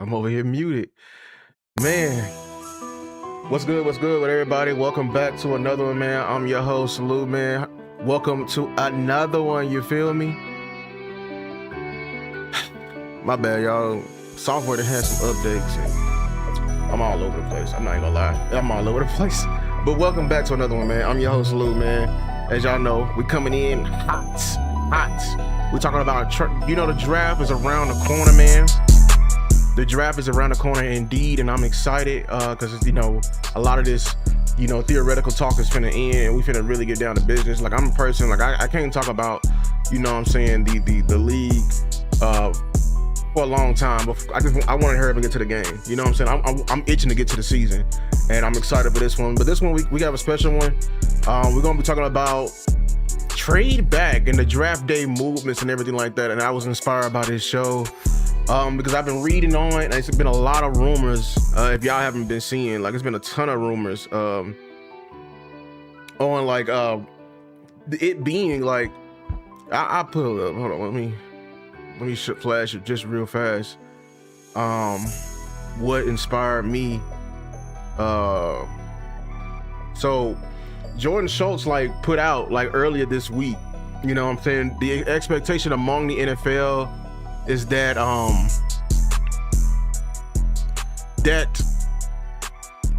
I'm over here muted. Man, what's good with everybody? Welcome back to another one, man. I'm your host, Lou, man. Welcome to another one, you feel me? My bad, y'all. Software that has some updates, and I'm all over the place. I'm not even gonna lie. I'm all over the place. But welcome back to another one, man. I'm your host, Lou, man. As y'all know, we coming in hot. We're talking about, the draft is around the corner, man. The draft is around the corner indeed, and I'm excited because, a lot of this, theoretical talk is finna end, and we finna really get down to business. Like, I'm a person, I can't talk about, the league for a long time, but I want to hurry up and get to the game. You know what I'm saying? I'm itching to get to the season, and I'm excited for this one. But this one, we have a special one. We're going to be talking about trade back and the draft day movements and everything like that, and I was inspired by this show. Because I've been reading on it, and it's been a lot of rumors. If y'all haven't been seeing, it's been a ton of rumors on it being I put it up. Hold on, let me flash it just real fast. What inspired me? So Jordan Schultz put out earlier this week. You know what I'm saying? The expectation among the NFL is that that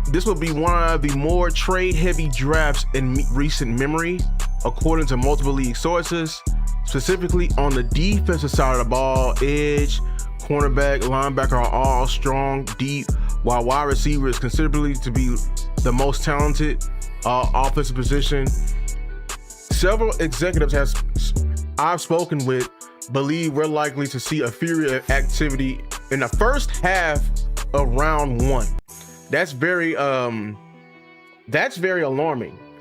this will be one of the more trade-heavy drafts in recent memory, according to multiple league sources, specifically on the defensive side of the ball. Edge, cornerback, linebacker are all strong, deep, while wide receiver is considerably to be the most talented offensive position. Several executives I've spoken with believe we're likely to see a flurry of activity in the first half of round one. That's very alarming.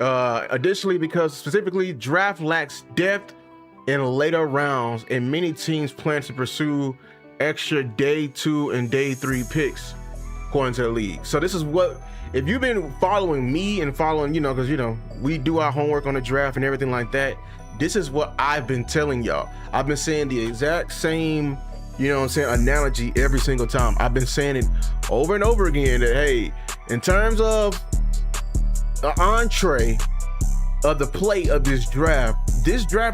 Additionally, because specifically draft lacks depth in later rounds, and many teams plan to pursue extra day 2 and day 3 picks, according to the league. So this is what, if you've been following me and following, because we do our homework on the draft and everything like that, this is what I've been telling y'all. I've been saying the exact same, analogy every single time. I've been saying it over and over again that, hey, in terms of the entree of the plate of this draft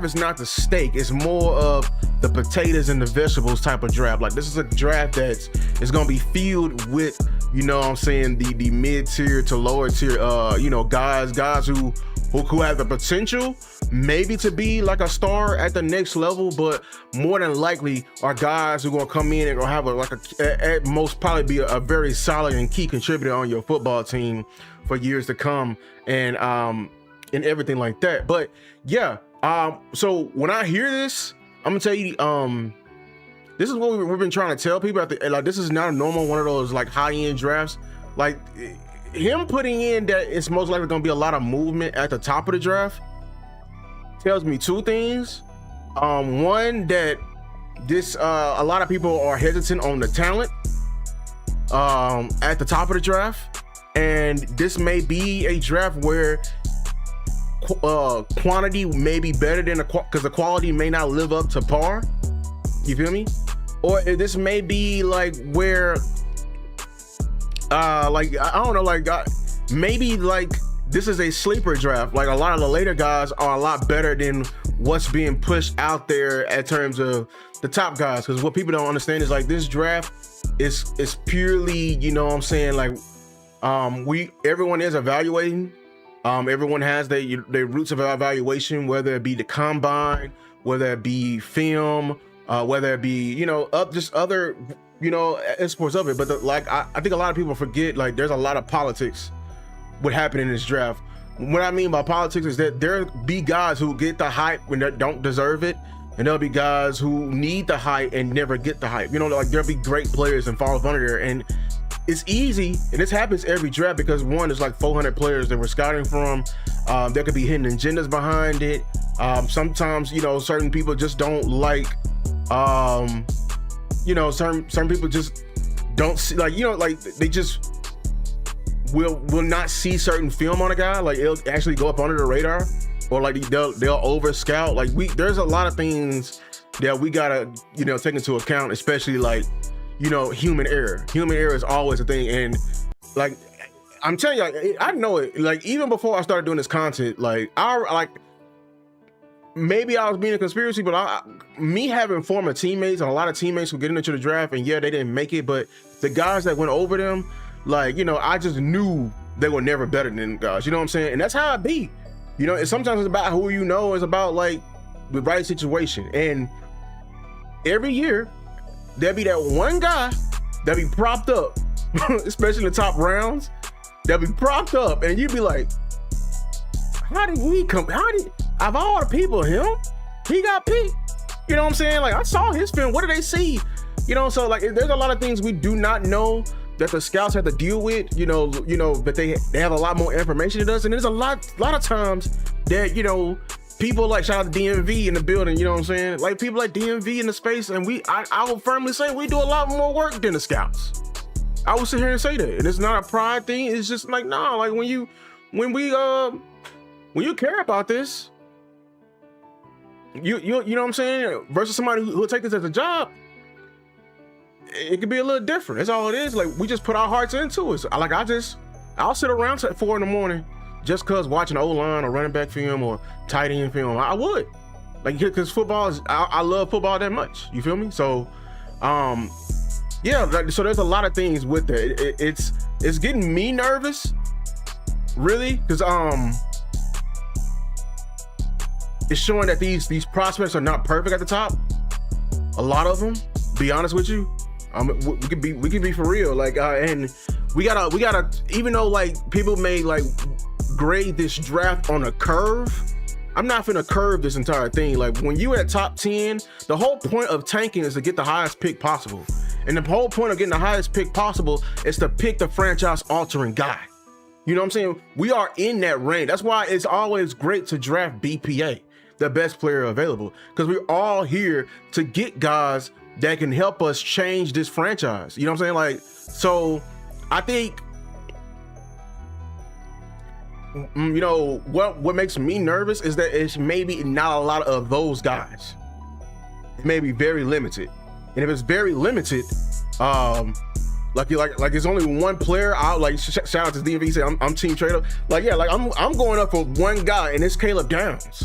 is not the steak. It's more of the potatoes and the vegetables type of draft. This is a draft that's going to be filled with, the mid-tier to lower tier, guys who have the potential maybe to be a star at the next level, but more than likely are guys who are going to come in and have at most probably be a very solid and key contributor on your football team for years to come, and everything like that. But yeah, so when I hear this, I'm gonna tell you, this is what we've been trying to tell people. This is not a normal one of those high-end drafts. Him putting in that it's most likely going to be a lot of movement at the top of the draft tells me two things. One, that this a lot of people are hesitant on the talent at the top of the draft, and this may be a draft where quantity may be better than because the quality may not live up to par. You feel me? Or this may be where I don't know, maybe this is a sleeper draft. A lot of the later guys are a lot better than what's being pushed out there in terms of the top guys. Because what people don't understand is this draft is purely, everyone is evaluating. Everyone has their roots of evaluation, whether it be the combine, whether it be film, whether it be, just other exports of it. But I think a lot of people forget there's a lot of politics what happened in this draft. What I mean by politics is that there be guys who get the hype when they don't deserve it, and there'll be guys who need the hype and never get the hype. There'll be great players and fall under there, and it's easy, and this happens every draft because one, there's 400 players that we're scouting from. There could be hidden agendas behind it. Sometimes certain people just don't certain people just don't see, they just will not see certain film on a guy. It'll actually go up under the radar, or they'll over scout. There's a lot of things that we gotta take into account, especially human error. Human error is always a thing. And like, I'm telling you, I know it. Like, even before I started doing this content, maybe I was being a conspiracy, but me having former teammates and a lot of teammates who get into the draft, and yeah, they didn't make it, but the guys that went over them, I just knew they were never better than them guys. You know what I'm saying? And that's how it be. And sometimes it's about who you know. It's about like the right situation. And every year, there'll be that one guy that be propped up, especially in the top rounds, that be propped up, and you'd be like, how did of all the people, he got picked? You know what I'm saying? Like, I saw his film. What did they see? So like, there's a lot of things we do not know that the scouts have to deal with, but they have a lot more information than us. And there's a lot of times that, people like, shout out to DMV in the building, you know what I'm saying? Like, people like DMV in the space, and I will firmly say we do a lot more work than the scouts. I will sit here and say that. And it's not a pride thing. It's just like, nah, like when you care about this, you know what I'm saying? Versus somebody who'll take this as a job, it could be a little different. That's all it is. Like, we just put our hearts into it. So, like, I'll sit around till 4 a.m. just cause watching O-line or running back film or tight end film. I would, like, cause football is, I love football that much. You feel me? So, yeah. So there's a lot of things with that. It's getting me nervous, really, cause it's showing that these prospects are not perfect at the top. A lot of them, be honest with you. We can be for real. Like, and we gotta, even though like people may like grade this draft on a curve, I'm not finna curve this entire thing. Like, when you at top 10, the whole point of tanking is to get the highest pick possible. And the whole point of getting the highest pick possible is to pick the franchise altering guy. You know what I'm saying? We are in that range. That's why it's always great to draft BPA, the best player available, because we're all here to get guys that can help us change this franchise. You know what I'm saying? Like, so I think, what makes me nervous is that it's maybe not a lot of those guys. It may be very limited. And if it's very limited, like it's only one player out. Like, shout out to DMV, say I'm team trader. Like, yeah, like I'm going up for one guy, and it's Caleb Downs.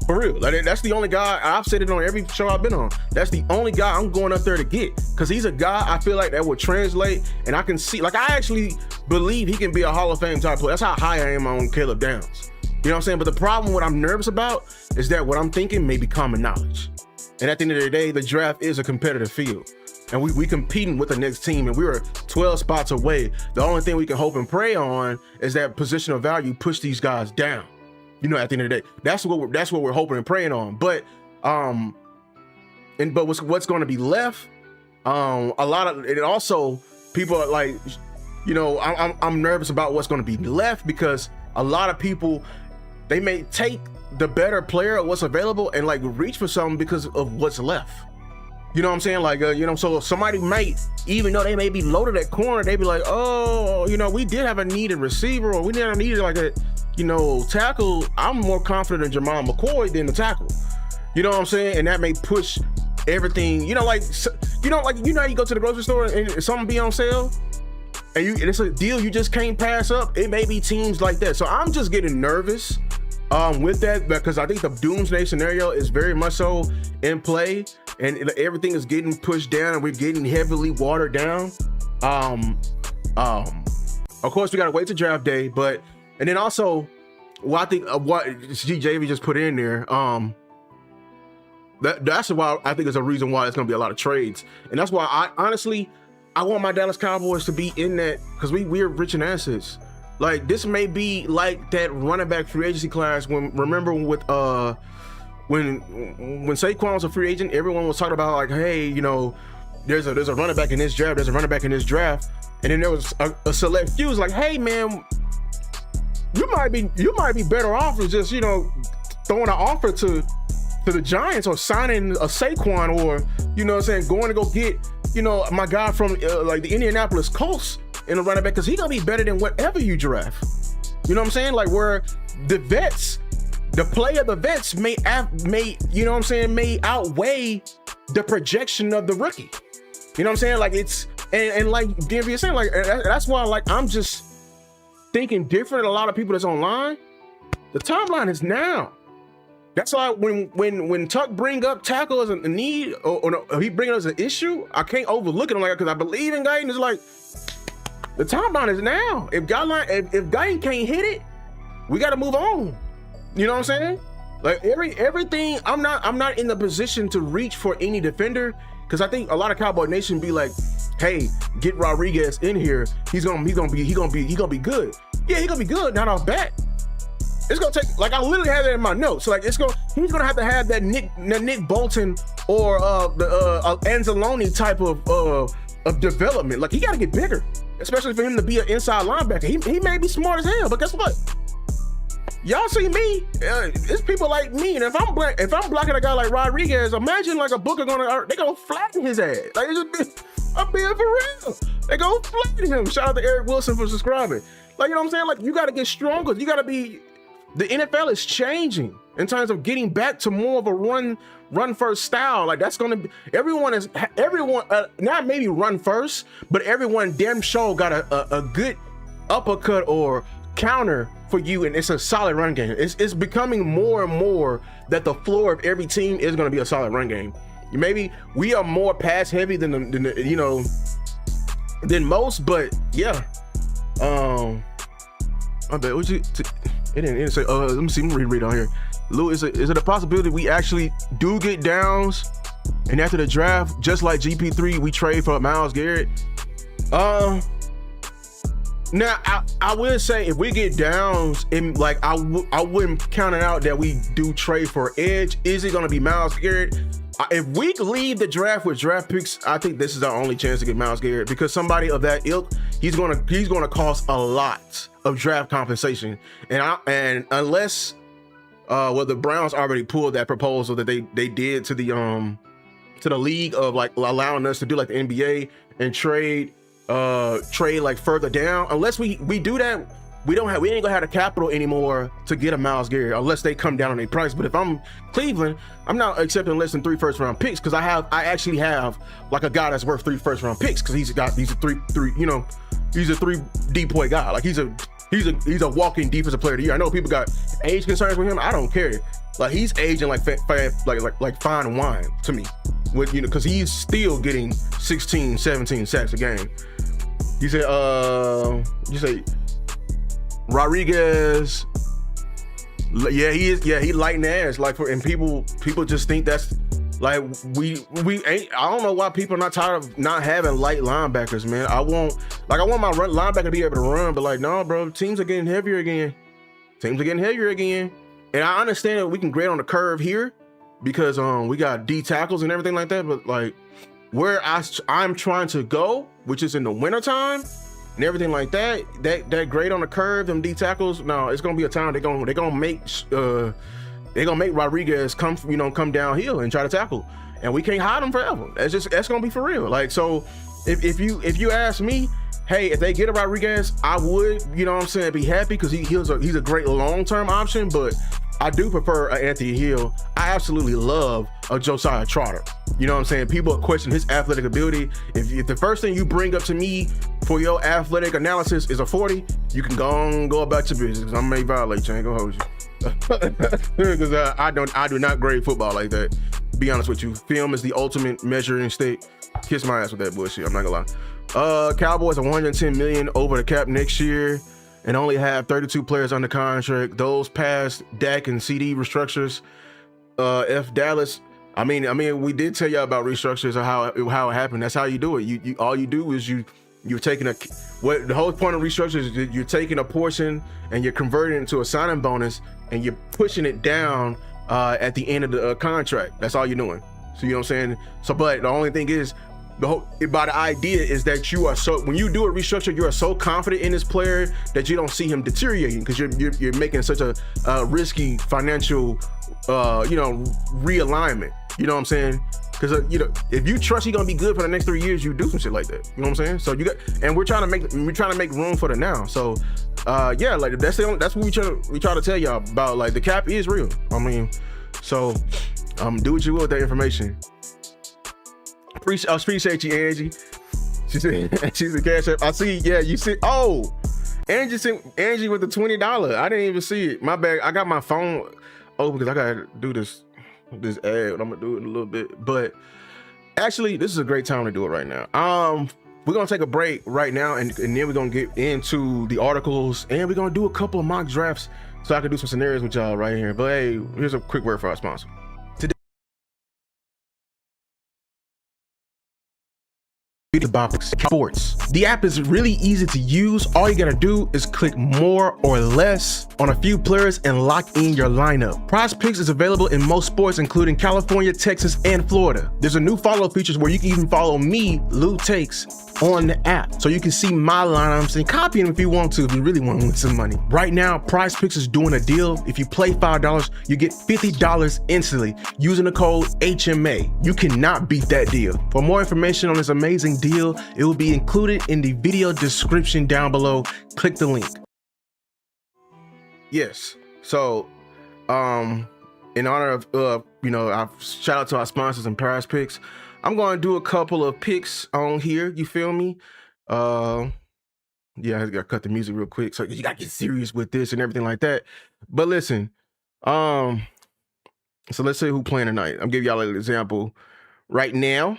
For real. Like, that's the only guy. I've said it on every show I've been on. That's the only guy I'm going up there to get, because he's a guy I feel like that will translate, and I can see, like, I actually believe he can be a Hall of Fame type player. That's how high I am on Caleb Downs. You know what I'm saying? But the problem, what I'm nervous about, is that what I'm thinking may be common knowledge. And at the end of the day, the draft is a competitive field, and we competing with the next team, and we were 12 spots away. The only thing we can hope and pray on is that positional value push these guys down. At the end of the day, that's what we're hoping and praying on. But but what's going to be left? A lot of it. Also, people are like, I'm nervous about what's going to be left, because a lot of people, they may take the better player of what's available and like reach for something because of what's left. You know what I'm saying? Like, so somebody might, even though they may be loaded at corner, they be like, oh, we did have a needed receiver, or we did have a needed like a, tackle. I'm more confident in Jamal McCoy than the tackle. You know what I'm saying? And that may push everything. You how you go to the grocery store and something be on sale, and it's a deal you just can't pass up. It may be teams like that. So I'm just getting nervous with that, because I think the doomsday scenario is very much so in play, and everything is getting pushed down, and we're getting heavily watered down. Of course, we gotta wait to draft day, and then also, I think what GJV just put in there, that's why I think it's a reason why it's gonna be a lot of trades, and that's why I want my Dallas Cowboys to be in that, because we're rich in assets. Like, this may be like that running back free agency class remember with when Saquon was a free agent, everyone was talking about like, hey, there's a running back in this draft, there's a running back in this draft, and then there was a select few was like, hey man, you might be better off with just throwing an offer to the Giants, or signing a Saquon, or going to go get my guy from like the Indianapolis Colts in a running back, because he's gonna be better than whatever you draft. You know what I'm saying? Like, where the play of the vets may outweigh the projection of the rookie. You know what I'm saying? Like it's and like DMV is saying, like that's why like I'm just thinking different than a lot of people that's online. The timeline is now. That's why when Tuck bring up tackle as a need or he bring it as an issue, I can't overlook it. I'm like, because I believe in Guyton. It's like the timeline is now. If Guyton can't hit it, we got to move on. You know what I'm saying? Like everything. I'm not in the position to reach for any defender because I think a lot of Cowboy Nation be like, hey, get Rodriguez in here. He's gonna be good. Yeah, he's gonna be good. Not off bat. It's gonna take, like I literally have that in my notes. So like he's gonna have to have that Nick Bolton or the Anzalone type of development. Like he gotta get bigger, especially for him to be an inside linebacker. He may be smart as hell, but guess what? Y'all see me? It's people like me, and if I'm blocking a guy like Rodriguez, imagine like a Booker they gonna flatten his ass. Like I'm being for real. They gonna flatten him. Shout out to Eric Wilson for subscribing. Like you know what I'm saying? Like you gotta get stronger. You gotta be. The NFL is changing in terms of getting back to more of a run first style. Like that's gonna be everyone not maybe run first, but everyone damn sure got a good uppercut or counter for you, and it's a solid run game. It's becoming more and more that the floor of every team is gonna be a solid run game. Maybe we are more pass heavy than most, but yeah. I bet it didn't say. Let me see. Let me read on here. Lou, is it a possibility we actually do get downs, and after the draft, just like GP3, we trade for Myles Garrett? Now I will say if we get downs, in like I wouldn't count it out that we do trade for edge. Is it going to be Myles Garrett? If we leave the draft with draft picks, I think this is our only chance to get Myles Garrett because somebody of that ilk, he's gonna cost a lot of draft compensation, and unless the Browns already pulled that proposal that they did to the league of like allowing us to do like the NBA and trade like further down, unless we do that, we ain't gonna have the capital anymore to get a Myles Garrett unless they come down on their price. But if I'm Cleveland, I'm not accepting less than 3 first-round picks because I actually have like a guy that's worth 3 first-round picks because he's a 3D point guy. Like he's a walking defensive player of the year. I know people got age concerns with him. I don't care. Like he's aging like fine wine to me, with because he's still getting 16, 17 sacks a game. You say Rodriguez, yeah, he is. Yeah, he lighting ass. Like and people just think that's like we ain't. I don't know why people are not tired of not having light linebackers, man. I want my linebacker to be able to run, but like no, bro, teams are getting heavier again. And I understand that we can grade on the curve here because we got D tackles and everything like that, but like where I'm trying to go, which is in the wintertime and everything like that grade on the curve, them D tackles, no, it's gonna be a time they're gonna make Rodriguez come downhill and try to tackle, and we can't hide him forever. That's gonna be for real. Like so, if you ask me, hey, if they get a Rodriguez, I would, you know what I'm saying, be happy because he's a great long-term option, but I do prefer an Anthony Hill. I absolutely love a Josiah Trotter. You know what I'm saying? People question his athletic ability. If the first thing you bring up to me for your athletic analysis is a 40, you can go about your business because I may violate you. I ain't gonna hold you. Because I do not grade football like that. Be honest with you. Film is the ultimate measuring stick. Kiss my ass with that bullshit. I'm not gonna lie. Cowboys are $110 million over the cap next year and only have 32 players under contract. Those past Dak and CD restructures. If Dallas, I mean, we did tell y'all about restructures or how it happened. That's how you do it. You all you do is you're taking the whole point of restructures is you're taking a portion and you're converting it into a signing bonus and you're pushing it down at the end of the contract. That's all you're doing. So you know what I'm saying? So, but the only thing is, the idea is that you are when you do a restructure, you are so confident in this player that you don't see him deteriorating because you're making such a risky financial realignment. You know what I'm saying? Because if you trust he's gonna be good for the next 3 years, you do some shit like that. You know what I'm saying? So we're trying to make room for the now. So yeah, like that's what we try to tell y'all about. Like the cap is real. I mean, so do what you will with that information. Appreciate you, Angie. She said she's a cash app. I see. Yeah, you see. Oh, Angie sent Angie with the $20. I didn't even see it. My bad. I got my phone open because I gotta do this ad. I'm gonna do it in a little bit, but actually, this is a great time to do it right now. We're gonna take a break right now, and then we're gonna get into the articles, and we're gonna do a couple of mock drafts so I can do some scenarios with y'all right here. But hey, here's a quick word for our sponsor. Sports. The app is really easy to use. All you gotta do is click more or less on a few players and lock in your lineup. Prize Picks is available in most sports, including California, Texas, and Florida. There's a new follow features where you can even follow me, Lou Takes, on the app, so you can see my lineups and copy them if you want to, if you really want to win some money. Right now, Prize Picks is doing a deal. If you play $5, you get $50 instantly using the code HMA. You cannot beat that deal. For more information on this amazing deal, it will be included in the video description down below. Click the link. Yes, so in honor of I shout out to our sponsors and Prize Picks, I'm going to do a couple of picks on here, you feel me? Yeah, I gotta cut the music real quick, so you gotta get serious with this and everything like that. But listen, so let's say who playing tonight. I'm giving y'all an example right now.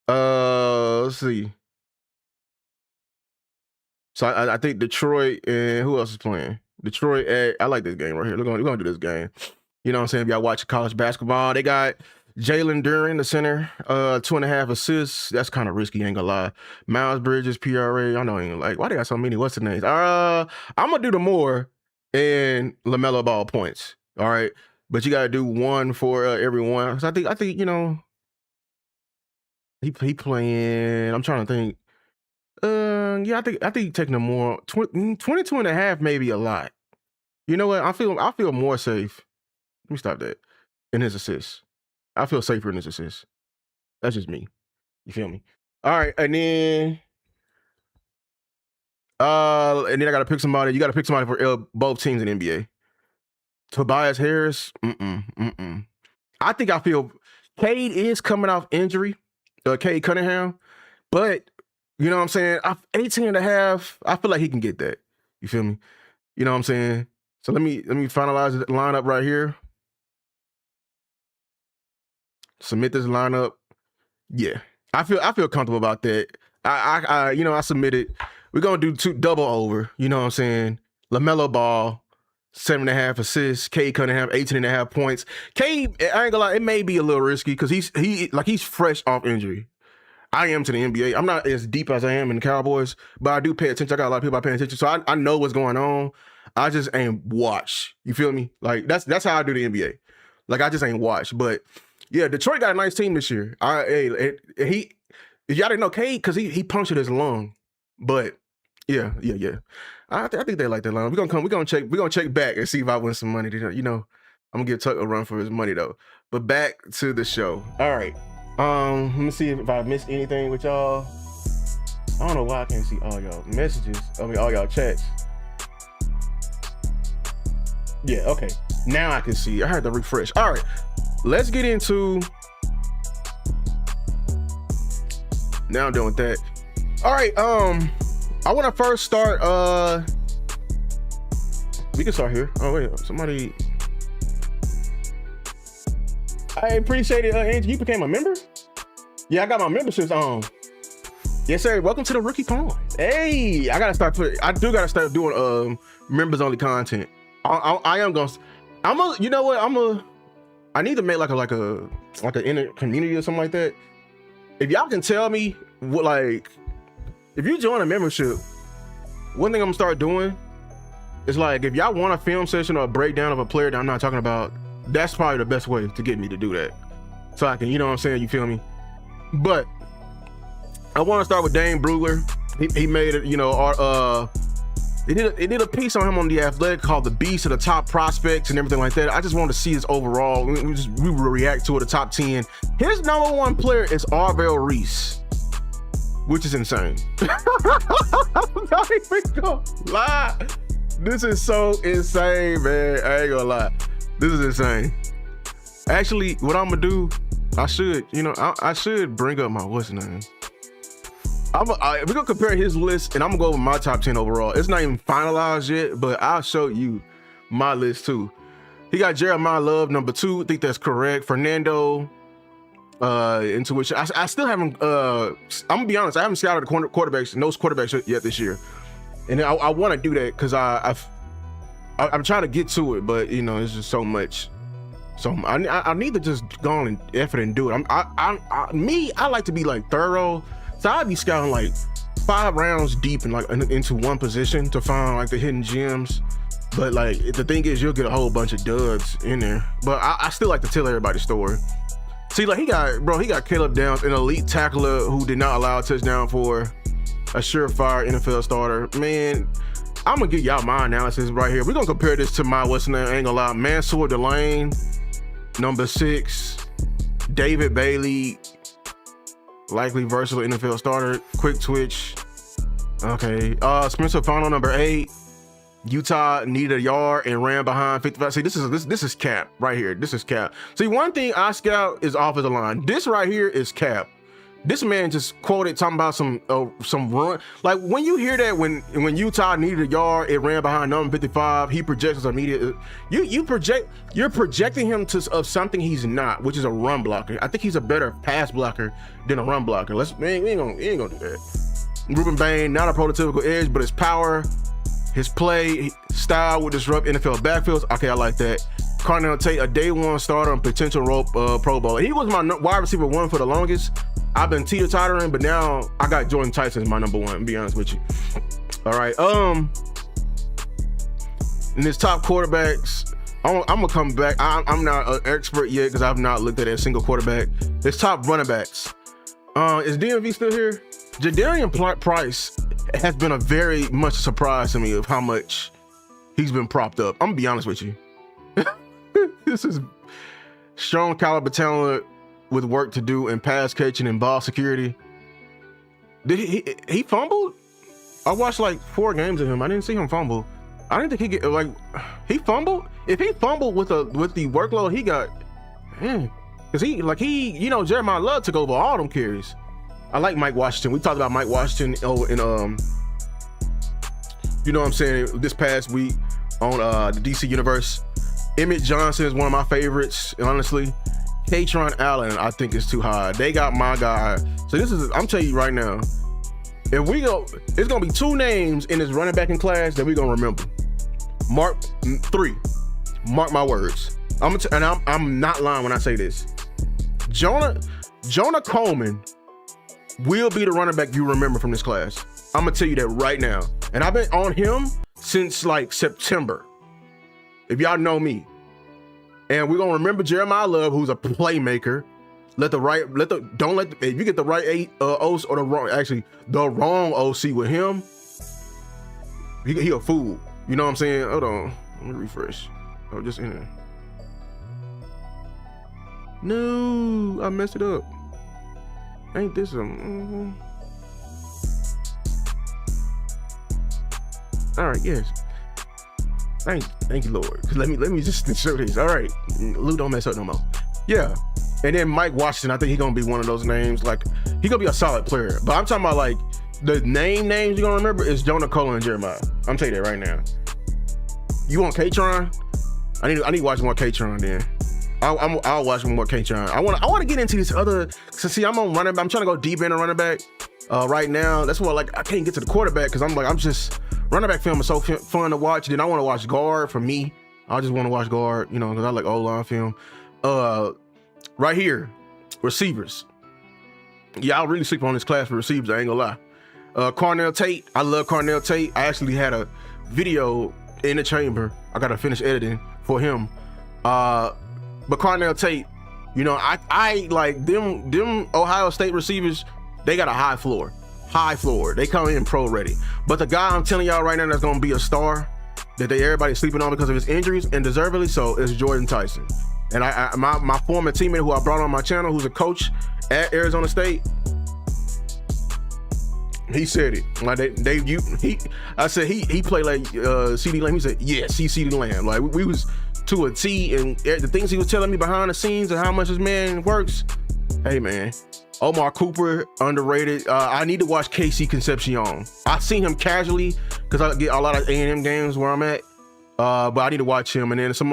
Let's see. So I think Detroit, and who else is playing? Detroit, I like this game right here. We're gonna do this game. You know what I'm saying? If y'all watch college basketball, they got Jalen Duren, the center, 2.5 assists. That's kind of risky, ain't gonna lie. Miles Bridges, PRA. I know ain't like, why they got so many? What's the names? I'm gonna do the more and LaMelo Ball points. All right, but you gotta do one for everyone. So I think he playing. I'm trying to think. Yeah, I think taking the more 22.5 may be a lot. You know what? I feel more safe. Let me stop that. In his assists. I feel safer in his assists. That's just me. You feel me? All right, and then I gotta pick somebody. You gotta pick somebody for both teams in the NBA. Tobias Harris. I think I feel Cade is coming off injury. Cade Cunningham, but you know what I'm saying? 18.5. I feel like he can get that. You feel me? You know what I'm saying? So let me finalize the lineup right here. Submit this lineup. Yeah, I feel comfortable about that. I submitted. We're gonna do two double over. You know what I'm saying? LaMelo Ball, 7.5 assists. Cade Cunningham, 18.5 points. Cade, I ain't gonna lie, it may be a little risky because he's fresh off injury. I am to the NBA. I'm not as deep as I am in the Cowboys, but I do pay attention. I got a lot of people paying attention, so I know what's going on. I just ain't watch. You feel me? Like that's how I do the NBA. Like I just ain't watch. But yeah, Detroit got a nice team this year. Y'all didn't know Cade because he punctured his lung. But yeah. I think they like that line. We're gonna check back and see if I win some money. You know, I'm gonna give Tuck a run for his money though. But back to the show. All right. Let me see if I missed anything with y'all. I don't know why I can't see all y'all messages. I mean, all y'all chats. Yeah, okay. Now I can see. I had to refresh. All right, let's get into. Now I'm done with that. All right. I want to first start. We can start here. Oh wait, somebody. I appreciate it, Angie. You became a member? Yeah, I got my memberships on. Yes, sir. Welcome to the Rookie Pawns. Hey, I do gotta start doing members only content. I need to make like an inner community or something like that. If y'all can tell me what, like, if you join a membership, one thing I'm gonna start doing is, like, if y'all want a film session or a breakdown of a player that I'm not talking about, that's probably the best way to get me to do that. So I can, you know what I'm saying? You feel me? But I want to start with Dane Brugler. He made it, they did a piece on him on The Athletic called The Beast of the Top Prospects and everything like that. I just wanted to see his overall. We will react to it, the top 10. His number one player is Arvell Reese, which is insane. I'm not even gonna lie. This is so insane, man. I ain't gonna lie. This is insane. Actually, what I'm gonna do, I should, I should bring up my what's name. We're gonna compare his list, and I'm gonna go over my top 10 overall. It's not even finalized yet, but I'll show you my list too. He got Jeremiah Love number 2. I think that's correct. Fernando, Intuition. I still haven't. I'm gonna be honest. I haven't scouted the quarterbacks, no quarterbacks yet this year, and I want to do that because I'm trying to get to it, but it's just so much. So I need to just go on and effort and do it. I like to be like thorough. So I'd be scouting like 5 rounds deep into one position to find like the hidden gems. But like the thing is, you'll get a whole bunch of duds in there. But I still like to tell everybody the story. See, like he got Caleb Downs, an elite tackler who did not allow a touchdown for a surefire NFL starter. Man, I'm gonna give y'all my analysis right here. We're gonna compare this to my what's name. I ain't gonna lie, Mansour Delane, number 6, David Bailey. Likely versatile NFL starter, quick twitch. Okay. Spencer Fano, number 8. Utah needed a yard and ran behind 55. See, this is cap right here. This is cap. See, one thing I scout is offensive line. This right here is cap. This man just quoted talking about some run. Like when you hear that when Utah needed a yard, it ran behind number 55. He projects as immediate. You're projecting him of something he's not, which is a run blocker. I think he's a better pass blocker than a run blocker. We ain't gonna do that. Ruben Bain, not a prototypical edge, but his power, his play style would disrupt NFL backfields. Okay, I like that. Carnell Tate, a day 1 starter and potential Pro Bowler. He was my wide receiver 1 for the longest. I've been teeter-tottering, but now I got Jordan Tyson as my number 1, to be honest with you. All right. In his top quarterbacks, I'm gonna come back. I'm not an expert yet because I've not looked at a single quarterback. His top running backs. Is DMV still here? Jadarian Price has been a very much surprise to me of how much he's been propped up. I'm gonna be honest with you. This is strong caliber talent with work to do in pass catching and ball security. Did he fumbled? I watched like 4 games of him. I didn't see him fumble. I didn't think he fumbled. If he fumbled with the workload he got, because Jeremiah Love took over all them carries. I like Mike Washington. We talked about Mike Washington in this past week on the DC Universe. Emmett Johnson is one of my favorites, honestly. Katron Allen, I think, is too high. They got my guy. So I'm telling you right now, if we go, it's gonna be 2 names in this running back in class that we're gonna remember. 3. Mark my words. I'm not lying when I say this. Jonah Coleman will be the running back you remember from this class. I'm gonna tell you that right now. And I've been on him since like September, if y'all know me. And we're gonna remember Jeremiah Love, who's a playmaker. If you get the right OC or the wrong OC with him, he a fool. You know what I'm saying? Hold on, let me refresh. Oh, just in there. No, I messed it up. Ain't this some? All right, yes. Thank you, Lord. Let me just show this. All right, Lou, don't mess up no more. Yeah, and then Mike Washington. I think he's gonna be one of those names. Like he's gonna be a solid player. But I'm talking about like the names you're gonna remember is Jonah Cole and Jeremiah. I'm telling you that right now. You want Katron? I need to watch more Katron then. I'll watch more Katron. I want to get into this other. So see, I'm on running back. I'm trying to go deep into running back right now. That's why I can't get to the quarterback because I'm just running back film is so fun to watch. Then I want to watch guard. For me, I just want to watch guard. Because I like O-line film. Right here, receivers. Yeah, I'll really sleep on this class for receivers. I ain't gonna lie. Carnell Tate. I love Carnell Tate. I actually had a video in the chamber. I gotta finish editing for him. But Carnell Tate, I like them Ohio State receivers. They got a high floor. They come in pro ready. But the guy I'm telling y'all right now that's gonna be a star that everybody's sleeping on because of his injuries and deservedly so is Jordan Tyson. And my former teammate who I brought on my channel, who's a coach at Arizona State, he said it. Like I said he played like CeeDee Lamb. He said, yes, he's CeeDee Lamb. Like we was to a T, and the things he was telling me behind the scenes and how much this man works, Hey man, Omar Cooper, underrated. I need to watch KC Concepcion. I seen him casually because I get a lot of A&M games where I'm at. But I need to watch him. And then some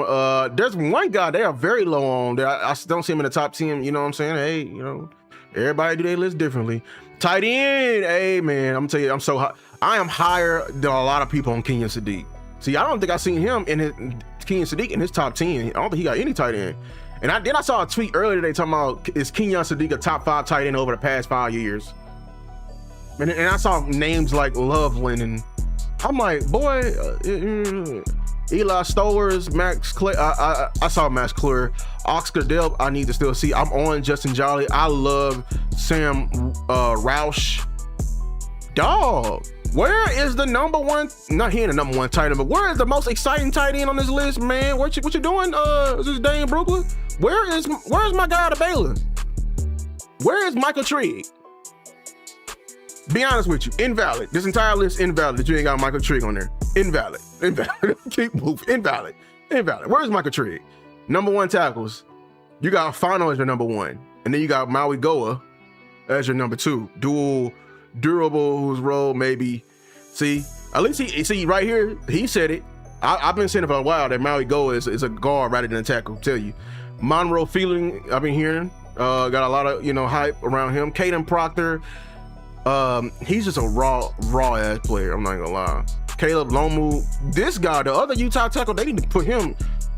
there's one guy they are very low on that I don't see him in the top 10. You know what I'm saying? Hey, you know, everybody do their list differently. Tight end, hey man, I'm telling you, I'm so high. I am higher than a lot of people on Kenyon Sadiq. See, I don't think I seen him in Kenyon Sadiq in his top 10. I don't think he got any tight end. And I saw a tweet earlier today talking about, is Kenyon Sadiq a top 5 tight end over the past 5 years? And I saw names like Loveland, and I'm like, boy, Eli Stowers, Max Clay. I saw Max Clear. Oscar Delp, I need to still see. I'm on Justin Jolly. I love Sam Roush. Dog, where is the number one? Not here, the number one tight end, but where is the most exciting tight end on this list, man? What you doing? Is this Dane Brooklyn? Where's my guy out of Baylor? Where is Michael Trigg? Be honest with you, invalid. This entire list invalid that you ain't got Michael Trigg on there. Invalid. Keep moving. Invalid. Where's Michael Trigg? Number one tackles. You got Fano as your number one, and then you got Maui Goa as your number two. Durable, whose role maybe. See, at least he right here. He said it. I've been saying it for a while that Maui Goa is a guard rather than a tackle. Tell you, Monroe Feeling. I've been hearing. Got a lot of hype around him. Caden Proctor. He's just a raw ass player. I'm not gonna lie. Caleb Lomu, this guy, the other Utah tackle, they need to put him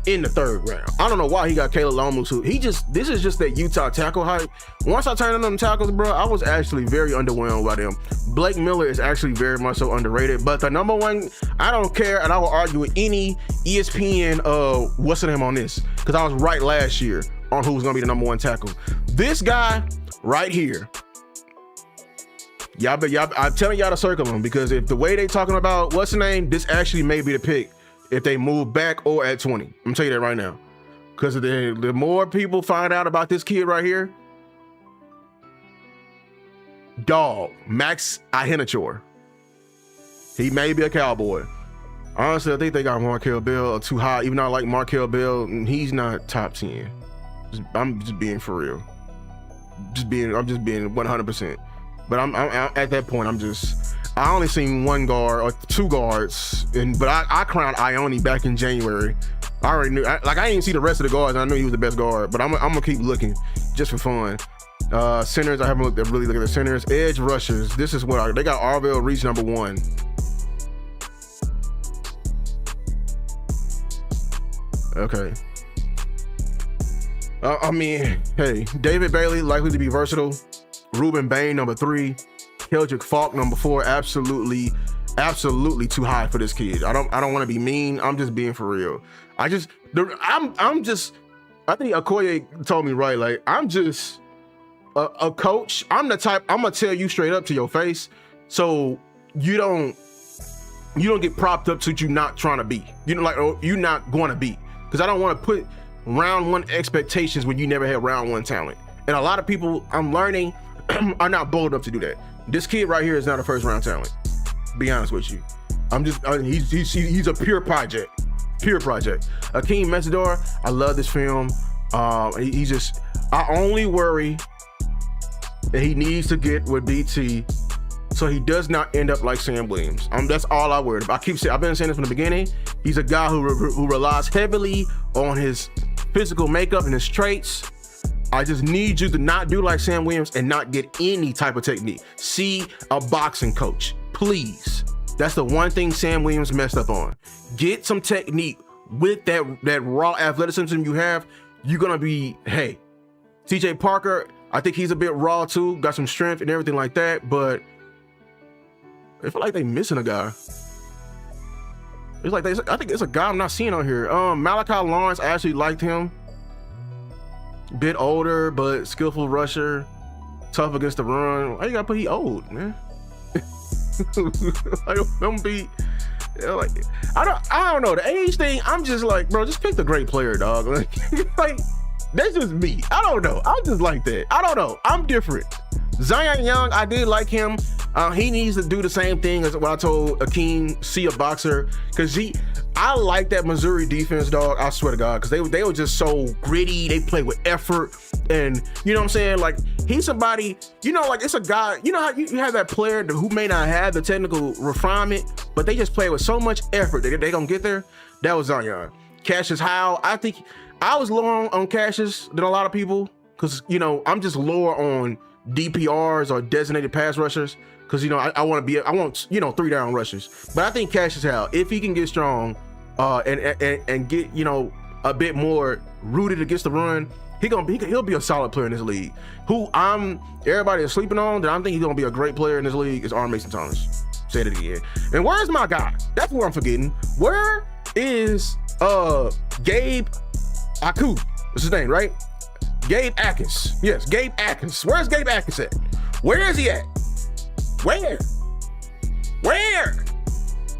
in the third round. I don't know why he got Caleb Lomu too. This is just that Utah tackle hype. Once I turned on them tackles, bro, I was actually very underwhelmed by them. Blake Miller is actually very much so underrated, but the number one, I don't care, and I will argue with any ESPN, what's the name on this? Because I was right last year on who was gonna be the number one tackle. This guy right here. Y'all, I'm telling y'all to circle him, because if the way they talking about what's the name, this actually may be the pick if they move back or at 20. I'm gonna tell you that right now, because the more people find out about this kid right here, dog, Max Ahenachor, he may be a Cowboy. Honestly, I think they got Markel Bell too high, even though I like Markel Bell, he's not top 10. I'm just being for real. I'm just being 100%. But I'm at that point. I only seen one guard or two guards, but I crowned Ione back in January. I already knew. I didn't even see the rest of the guards. And I knew he was the best guard. But I'm gonna keep looking just for fun. Centers, I haven't really looked at the centers. Edge rushers. This is what they got. Arvell Reach number one. Okay. I mean, hey, David Bailey likely to be versatile. Ruben Bain number 3, Keldrick Falk number 4. Absolutely too high for this kid. I don't want to be mean. I'm just being for real. I think Okoye told me right. Like, I'm just a coach. I'm the type. I'm gonna tell you straight up to your face, so you don't get propped up to what you're not trying to be. Or you're not going to be. Because I don't want to put round one expectations when you never had round one talent. And a lot of people, I'm learning, are not bold enough to do that. This kid right here is not a first round talent. Be honest with you. He's a pure project. Akeem Mesidor, I love this film. I only worry that he needs to get with BT so he does not end up like Sam Williams. That's all I worry about. I've been saying this from the beginning. He's a guy who relies heavily on his physical makeup and his traits. I just need you to not do like Sam Williams and not get any type of technique. See a boxing coach, please. That's the one thing Sam Williams messed up on. Get some technique with that raw athleticism you have. You're gonna be, hey, TJ Parker, I think he's a bit raw too, got some strength and everything like that, but I feel like they missing a guy. I think it's a guy I'm not seeing on here. Malachi Lawrence, I actually liked him. Bit older, but skillful rusher, tough against the run. Why you gotta put he old, man? I don't know. The age thing, I'm just like, bro, just pick the great player, dog. Like that's just me. I don't know. I'm just like that. I don't know. I'm different. Zion Young, I did like him. He needs to do the same thing as what I told Akeem, see a boxer, because I like that Missouri defense, dog. I swear to God, because they were just so gritty. They play with effort, and you know what I'm saying? Like, he's somebody, you know, like it's a guy, you know how you have that player who may not have the technical refinement, but they just play with so much effort that they gonna get there. That was Zion. Cassius Howe, I think I was lower on Cassius than a lot of people, because, you know, I'm just lower on DPRs or designated pass rushers, because, you know, I want, you know, 3-down rushers. But I think Cassius Howe, if he can get strong and get, you know, a bit more rooted against the run, he'll be a solid player in this league. Who everybody is sleeping on that I think he's gonna be a great player in this league is R. Mason Thomas. Say it again. And where's my guy? That's what I'm forgetting. Where is Gabe Aku? What's his name, right? Gabe Atkins. Yes, Gabe Atkins. Where's Gabe Atkins at? Where is he at? Where?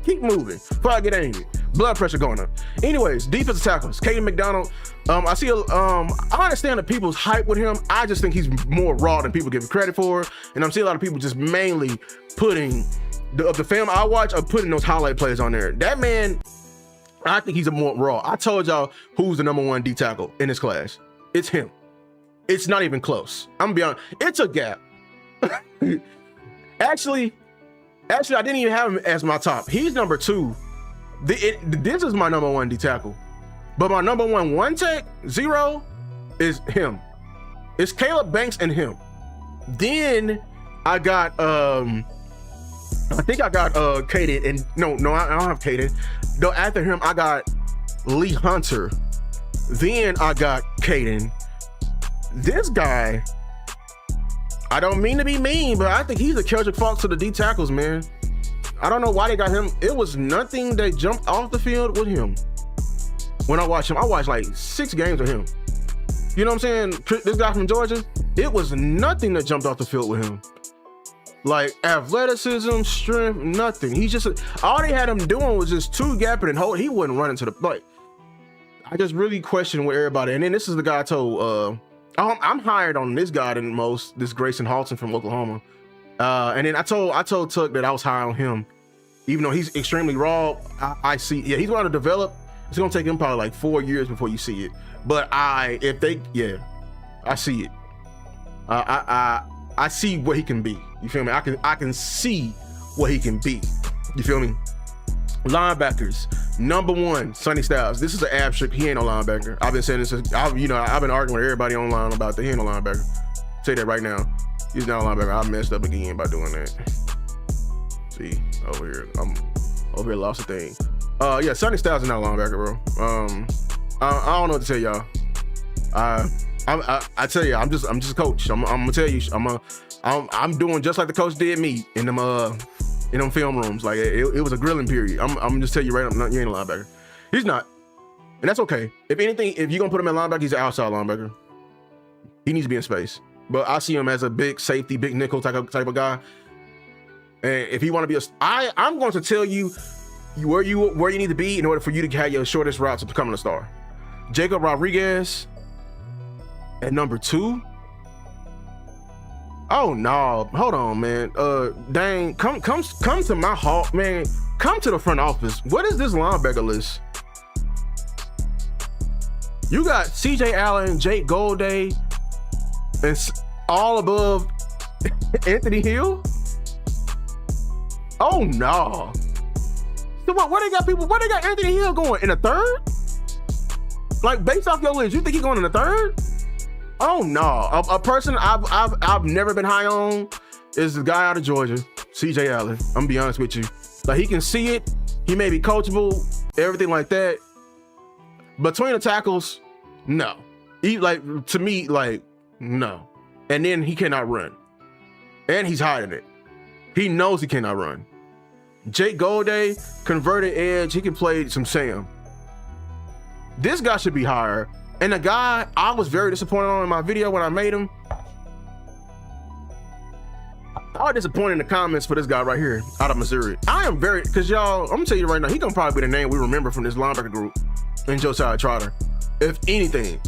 Keep moving before I get angry. Blood pressure going up. Anyways, defensive tackles. Caden McDonald. I understand the people's hype with him. I just think he's more raw than people give him credit for. And I'm seeing a lot of people just mainly putting the film I watch are putting those highlight plays on there. That man, I think he's a more raw. I told y'all who's the #1 D tackle in this class. It's him. It's not even close. I'm gonna be honest. It's a gap. Actually, I didn't even have him as my top. He's number 2. This is my #1 D tackle. But my #1 tech, 0, is him. It's Caleb Banks and him. Then I got, I think I got Caden, and no, I don't have Caden. No, after him, I got Lee Hunter. Then I got Caden. This guy, I don't mean to be mean, but I think he's a Kendrick Fox to the D tackles, man. I don't know why they got him. It was nothing that jumped off the field with him. When I watched him, I watched like 6 games of him. You know what I'm saying? This guy from Georgia, it was nothing that jumped off the field with him. Like athleticism, strength, nothing. He's just, all they had him doing was just 2-gapping and hold. He wouldn't run into the, like, I just really question with everybody. And then this is the guy I told, I'm higher on this guy than most, this Grayson Halton from Oklahoma. And then I told Tuck that I was high on him. Even though he's extremely raw, I see, yeah, he's going to develop. It's gonna take him probably like 4 years before you see it. But I see it. I see what he can be. You feel me? I can see what he can be. You feel me? Linebackers, #1, Sonny Styles. This is an abstract. He ain't no linebacker. I've been saying this. I've been arguing with everybody online about that. He ain't no linebacker. Say that right now. He's not a linebacker. I messed up again by doing that. See, over here, I'm over here lost a thing. Yeah, Sonny Styles is not a linebacker, bro. I don't know what to tell y'all. I tell you, I'm just a coach. I'm gonna tell you, I'm doing just like the coach did me in them film rooms. Like it was a grilling period. I'm just tell you right now, you ain't a linebacker. He's not, and that's okay. If anything, if you're gonna put him in linebacker, he's an outside linebacker. He needs to be in space. But I see him as a big safety, big nickel type of guy. And if he want to be I'm going to tell you where you need to be in order for you to have your shortest route to becoming a star. Jacob Rodriguez at #2. Oh no, hold on, man. Dang, come to my hall, man. Come to the front office. What is this linebacker list? You got CJ Allen, Jake Golday, and all above Anthony Hill. Oh no. So what? Where they got people? Where they got Anthony Hill going in the 3rd? Like based off your list, you think he's going in the 3rd? Oh no. A person I've never been high on is the guy out of Georgia, CJ Allen. I'm gonna be honest with you. Like he can see it. He may be coachable, everything like that. Between the tackles, no. He to me, no. And then he cannot run. And he's hiding it. He knows he cannot run. Jake Golday, converted edge, he can play some Sam. This guy should be higher. And the guy I was very disappointed on in my video when I made him. I was disappointed in the comments for this guy right here out of Missouri. I am very, because y'all, I'm gonna tell you right now, he gonna probably be the name we remember from this linebacker group in Josiah Trotter. If anything,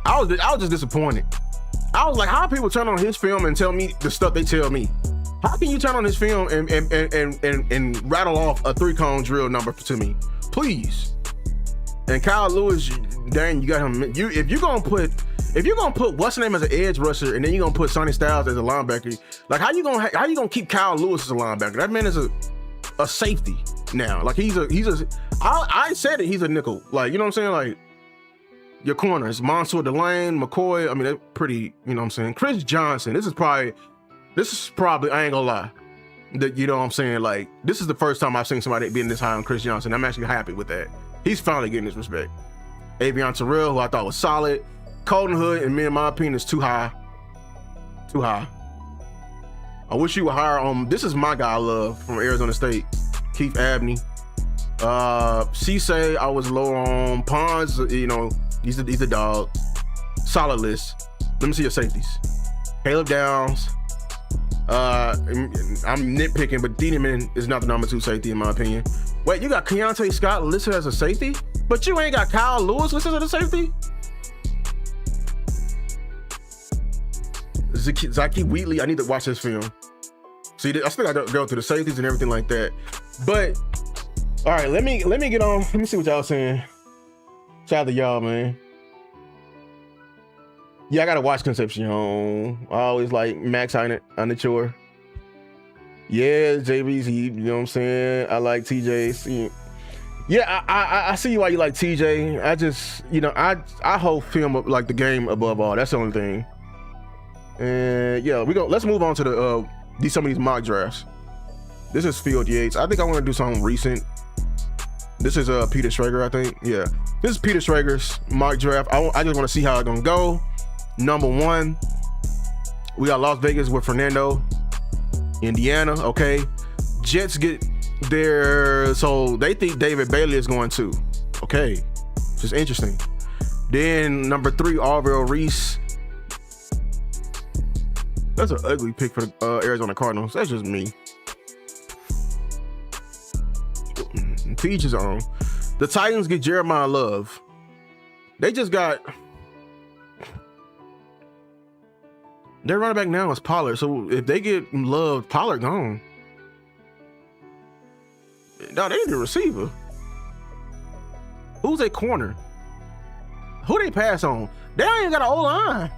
I was just disappointed. I was like, how people turn on his film and tell me the stuff they tell me? How can you turn on this film and rattle off a 3-cone drill number to me, please? And Kyle Lewis, dang, you got him. If you're gonna put what's the name as an edge rusher, and then you're gonna put Sonny Styles as a linebacker, like how you gonna keep Kyle Lewis as a linebacker? That man is a safety now. Like I said it, he's a nickel. Like, you know what I'm saying? Like your corners, Mansour Delane, McCoy. I mean, they're pretty. You know what I'm saying? Chris Johnson. This is probably. I ain't gonna lie. You know what I'm saying? Like, this is the first time I've seen somebody being this high on Chris Johnson. I'm actually happy with that. He's finally getting his respect. Avion Terrell, who I thought was solid. Colton Hood, and me, in my opinion, is too high. Too high. I wish you were higher on. This is my guy I love from Arizona State, Keith Abney. Cisse, I was low on. Pons, you know, he's a dog. Solid list. Let me see your safeties. Caleb Downs. I'm nitpicking, but Diedemann is not the number 2 safety in my opinion. Wait, you got Keontae Scott listed as a safety, but you ain't got Kyle Lewis listed as a safety? Zaki Wheatley, I need to watch this film. See, I still gotta go through the safeties and everything like that. But all right, let me get on. Let me see what y'all saying. Shout out to y'all, man. Yeah, I gotta watch Concepcion. I always like Max Unature. Yeah, JB's, you know what I'm saying? I like TJ. Yeah, I see why you like TJ. I just, you know, I hold film up like the game above all. That's the only thing. And yeah, let's move on to some of these mock drafts. This is Field Yates. I think I want to do something recent. This is Peter Schrager, I think. Yeah, this is Peter Schrager's mock draft. I just want to see how it's gonna go. Number 1, we got Las Vegas with Fernando. Indiana, okay. Jets get there, so they think David Bailey is going to. Okay, just interesting. Then number 3, Arvell Reese. That's an ugly pick for the Arizona Cardinals. That's just me. To each his own. The Titans get Jeremiah Love. They just got. Their running back now is Pollard. So if they get Love, Pollard gone. No, they need a receiver. Who's a corner? Who they pass on? They ain't got an O-line.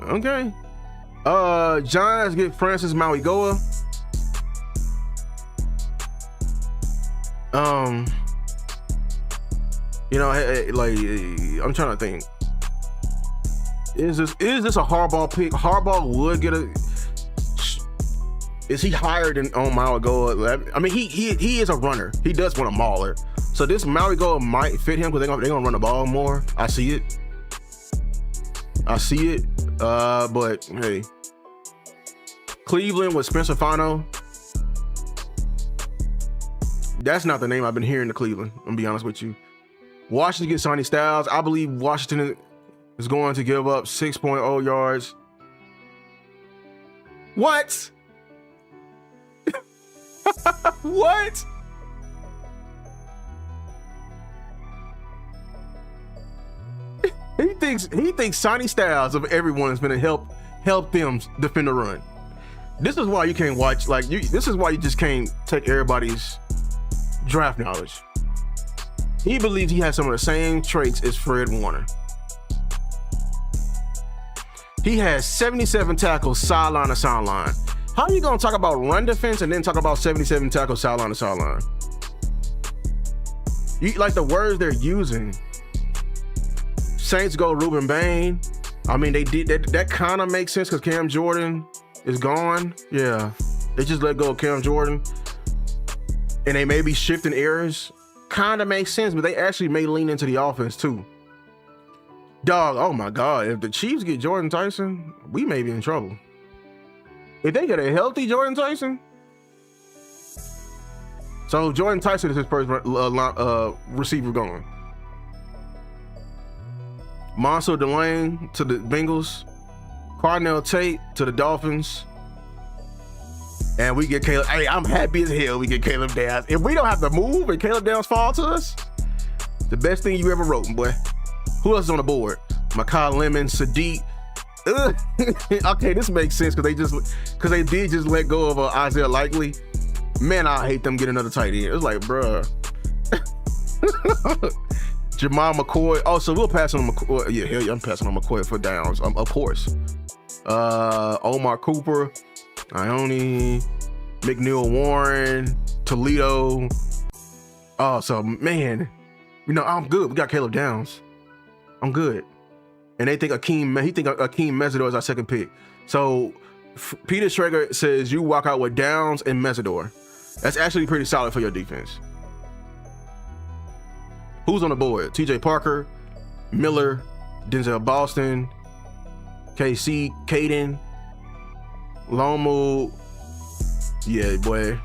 Okay. Giants get Francis Mauigoa. You know, like I'm trying to think. Is this a Harbaugh pick? Harbaugh would get a. Is he higher than on Mauigoa? I mean, he is a runner. He does want a mauler. So this Mauigoa might fit him because they're gonna run the ball more. I see it. But hey, Cleveland with Spencer Fano. That's not the name I've been hearing to Cleveland. I'm gonna be honest with you. Washington gets Sonny Styles. I believe Washington is going to give up 6.0 yards. What? What? He thinks Sonny Styles of everyone is going to help them defend the run. This is why you can't watch this is why you just can't take everybody's draft knowledge. He believes he has some of the same traits as Fred Warner. He has 77 tackles sideline to sideline. How are you gonna talk about run defense and then talk about 77 tackles sideline to sideline? You like the words they're using. Saints go Ruben Bain. I mean, they did that kind of makes sense because Cam Jordan is gone. Yeah, they just let go of Cam Jordan, and they may be shifting errors. Kind of makes sense, but they actually may lean into the offense too. Dog, oh my God, if the Chiefs get Jordan Tyson, we may be in trouble. If they get a healthy Jordan Tyson, so Jordan Tyson is his first receiver going. Mansour Delane to the Bengals, Cardinal Tate to the Dolphins, and we get Caleb. Hey, I'm happy as hell we get Caleb Downs. If we don't have to move and Caleb Downs fall to us, the best thing you ever wrote, boy. Who else is on the board? Makai Lemon, Sadiq, Okay, this makes sense because they did just let go of Isaiah Likely. Man, I hate them getting another tight end. It was like, bruh. Jamal McCoy. Oh, so we'll pass on McCoy. Yeah, hell yeah, I'm passing on McCoy for downs. Of course. Omar Cooper, Ione, McNeil Warren, Toledo. Oh, so man, I'm good. We got Caleb Downs. I'm good. And they think Akeem Mesidor is our second pick. So Peter Schrager says you walk out with Downs and Mesidor. That's actually pretty solid for your defense. Who's on the board? TJ Parker, Miller, Denzel Boston, KC, Caden, Lomu. Yeah, boy.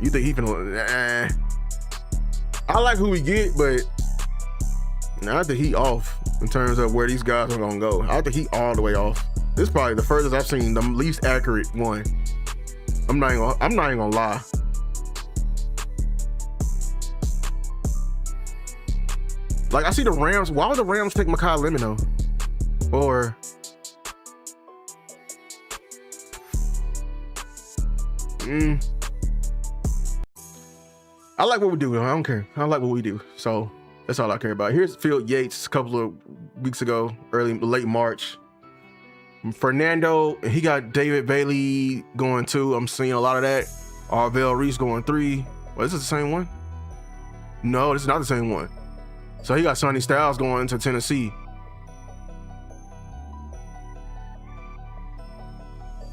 You think he finna? I like who we get, but I think he off in terms of where these guys are gonna go. I think he all the way off. This is probably the furthest I've seen, the least accurate one. I'm not even gonna lie. Like, I see the Rams. Why would the Rams take Makai Lemon though? Or I like what we do. I don't care. I like what we do. So that's all I care about. Here's Phil Yates a couple of weeks ago, late March. Fernando, he got David Bailey going 2. I'm seeing a lot of that. Arvell Reese going 3. Well, this is the same one? No, this is not the same one. So he got Sonny Styles going to Tennessee.